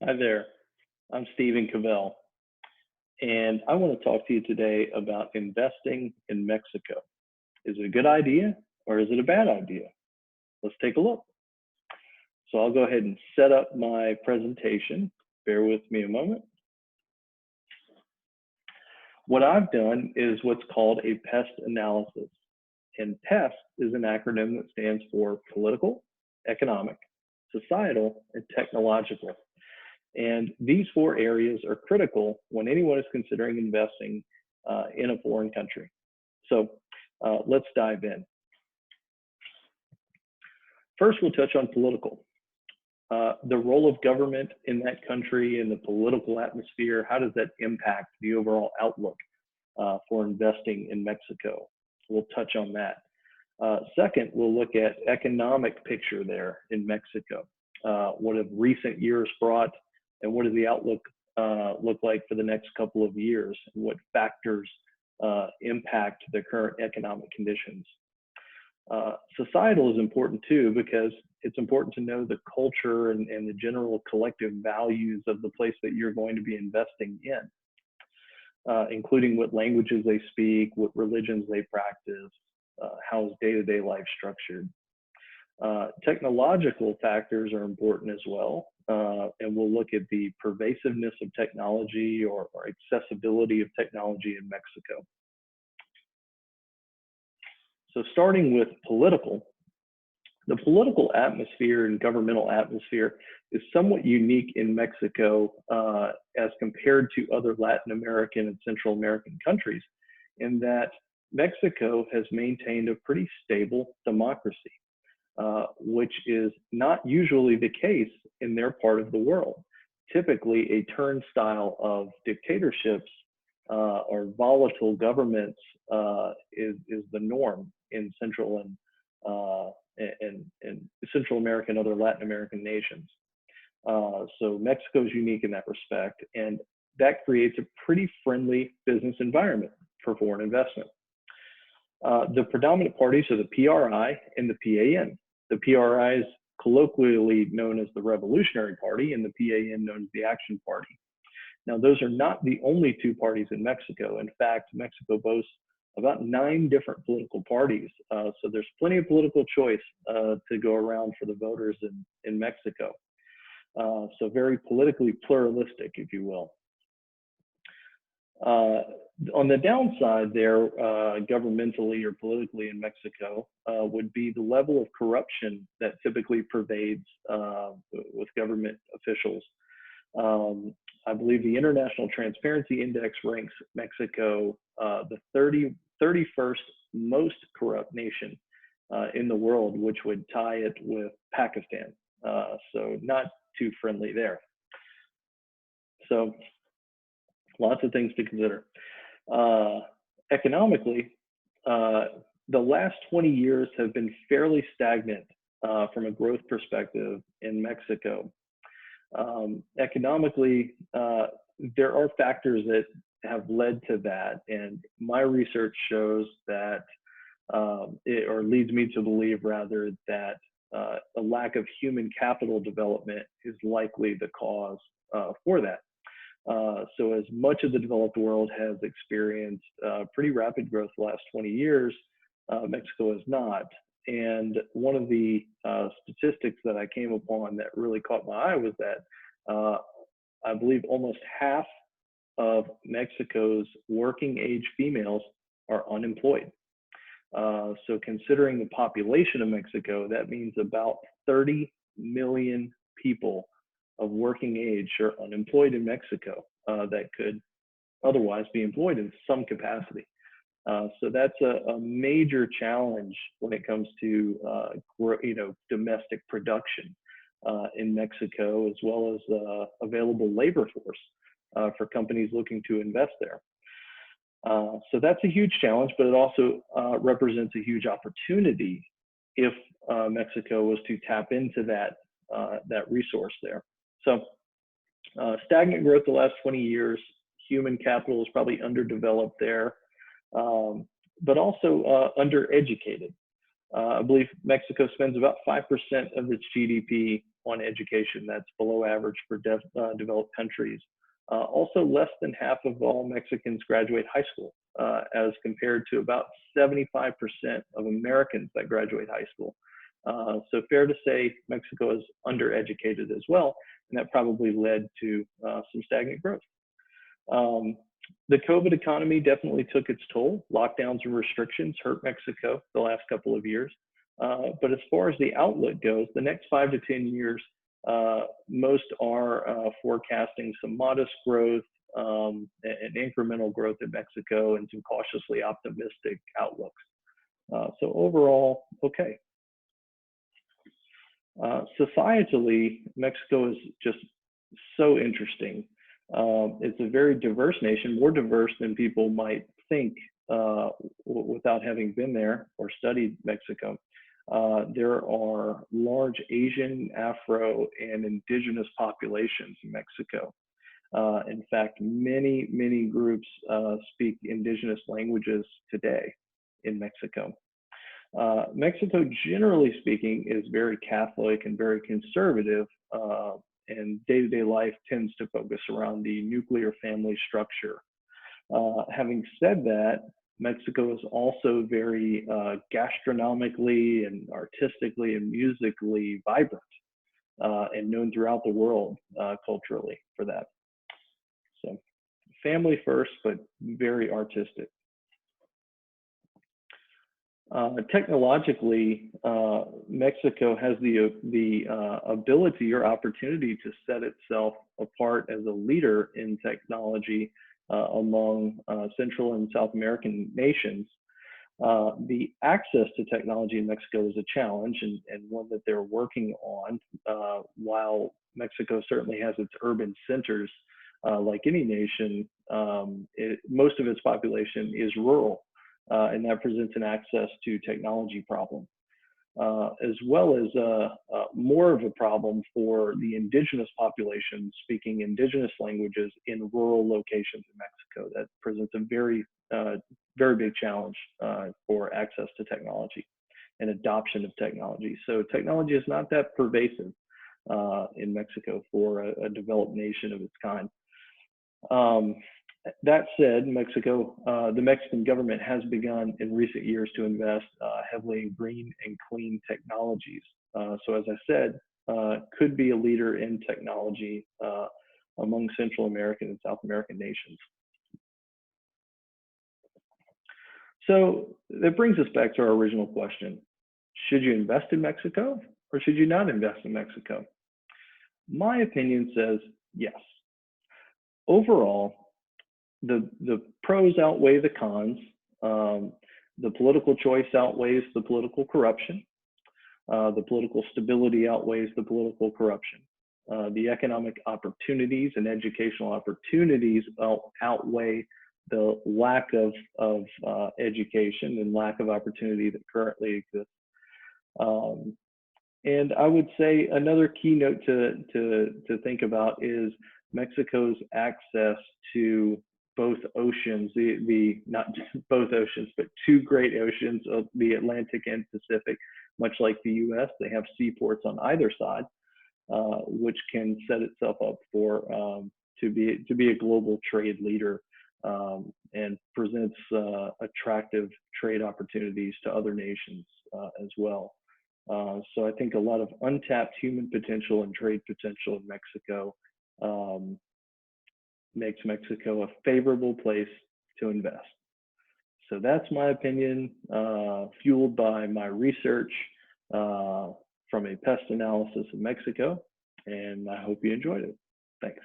Hi there, I'm Stephen Cavell, and I want to talk to you today about investing in Mexico. Is it a good idea or is it a bad idea? Let's take a look. So I'll go ahead and set up my presentation. Bear with me a moment. What I've done is what's called a PEST analysis. And PEST is an acronym that stands for political, economic, societal, and technological. And these four areas are critical when anyone is considering investing in a foreign country. So let's dive in. First, we'll touch on political. The role of government in that country and the political atmosphere, how does that impact the overall outlook for investing in Mexico? We'll touch on that. Second, we'll look at economic picture there in Mexico. What have recent years brought, and what does the outlook look like for the next couple of years? And what factors impact the current economic conditions? Societal is important too, because it's important to know the culture and the general collective values of the place that you're going to be investing in, including what languages they speak, what religions they practice, how is day-to-day life structured. Technological factors are important as well, and we'll look at the pervasiveness of technology or accessibility of technology in Mexico. So starting with political, the political atmosphere and governmental atmosphere is somewhat unique in Mexico as compared to other Latin American and Central American countries, in that Mexico has maintained a pretty stable democracy. Which is not usually the case in their part of the world. Typically, a turnstile of dictatorships or volatile governments is the norm in Central and Central American and other Latin American nations. So Mexico is unique in that respect, and that creates a pretty friendly business environment for foreign investment. The predominant parties are the PRI and the PAN. The PRI is colloquially known as the Revolutionary Party, and the PAN known as the Action Party. Now, those are not the only two parties in Mexico. In fact, Mexico boasts about 9 different political parties. So there's plenty of political choice to go around for the voters in Mexico. So very politically pluralistic, if you will. On the downside there, governmentally or politically in Mexico, would be the level of corruption that typically pervades with government officials. I believe the International Transparency Index ranks Mexico the 31st most corrupt nation in the world, which would tie it with Pakistan. So not too friendly there. So lots of things to consider. Economically, the last 20 years have been fairly stagnant from a growth perspective in Mexico. Economically, there are factors that have led to that, and my research shows that, or leads me to believe rather, that a lack of human capital development is likely the cause for that. So as much of the developed world has experienced pretty rapid growth the last 20 years, Mexico has not. And one of the statistics that I came upon that really caught my eye was that I believe almost half of Mexico's working age females are unemployed. So considering the population of Mexico, that means about 30 million people of working age are unemployed in Mexico that could otherwise be employed in some capacity. So that's a major challenge when it comes to domestic production in Mexico, as well as available labor force for companies looking to invest there. So that's a huge challenge, but it also represents a huge opportunity if Mexico was to tap into that resource there. So stagnant growth the last 20 years, human capital is probably underdeveloped there, but also undereducated. I believe Mexico spends about 5% of its GDP on education. That's below average for developed countries. Also, less than half of all Mexicans graduate high school, as compared to about 75% of Americans that graduate high school. So fair to say Mexico is undereducated as well, and that probably led to some stagnant growth. The COVID economy definitely took its toll. Lockdowns and restrictions hurt Mexico the last couple of years. But as far as the outlook goes, the next 5 to 10 years, most are forecasting some modest growth and incremental growth in Mexico and some cautiously optimistic outlooks. So overall, okay. Societally, Mexico is just so interesting. It's a very diverse nation, more diverse than people might think without having been there or studied Mexico. There are large Asian, Afro, and indigenous populations in Mexico. In fact, many groups speak indigenous languages today in Mexico. Mexico, generally speaking, is very Catholic and very conservative, and day-to-day life tends to focus around the nuclear family structure. Having said that, Mexico is also very gastronomically and artistically and musically vibrant, and known throughout the world culturally for that. So family first, but very artistic. Technologically, Mexico has the ability or opportunity to set itself apart as a leader in technology among Central and South American nations. The access to technology in Mexico is a challenge and one that they're working on. While Mexico certainly has its urban centers, like any nation, most of its population is rural. And that presents an access to technology problem, as well as more of a problem for the indigenous population speaking indigenous languages in rural locations in Mexico. That presents a very big challenge for access to technology and adoption of technology. So technology is not that pervasive in Mexico for a developed nation of its kind. That said, Mexico, the Mexican government has begun in recent years to invest heavily in green and clean technologies. So as I said, could be a leader in technology among Central American and South American nations. So that brings us back to our original question. Should you invest in Mexico or should you not invest in Mexico? My opinion says yes. Overall, the pros outweigh the cons. The political choice outweighs the political corruption. The political stability outweighs the political corruption. The economic opportunities and educational opportunities outweigh the lack of education and lack of opportunity that currently exists. And I would say another keynote to think about is Mexico's access to both oceans, not just both oceans, but two great oceans, of the Atlantic and Pacific. Much like the U.S., they have seaports on either side, which can set itself up for to be a global trade leader, and presents attractive trade opportunities to other nations as well. So I think a lot of untapped human potential and trade potential in Mexico makes Mexico a favorable place to invest. So that's my opinion, fueled by my research from a pest analysis of Mexico, and I hope you enjoyed it. Thanks.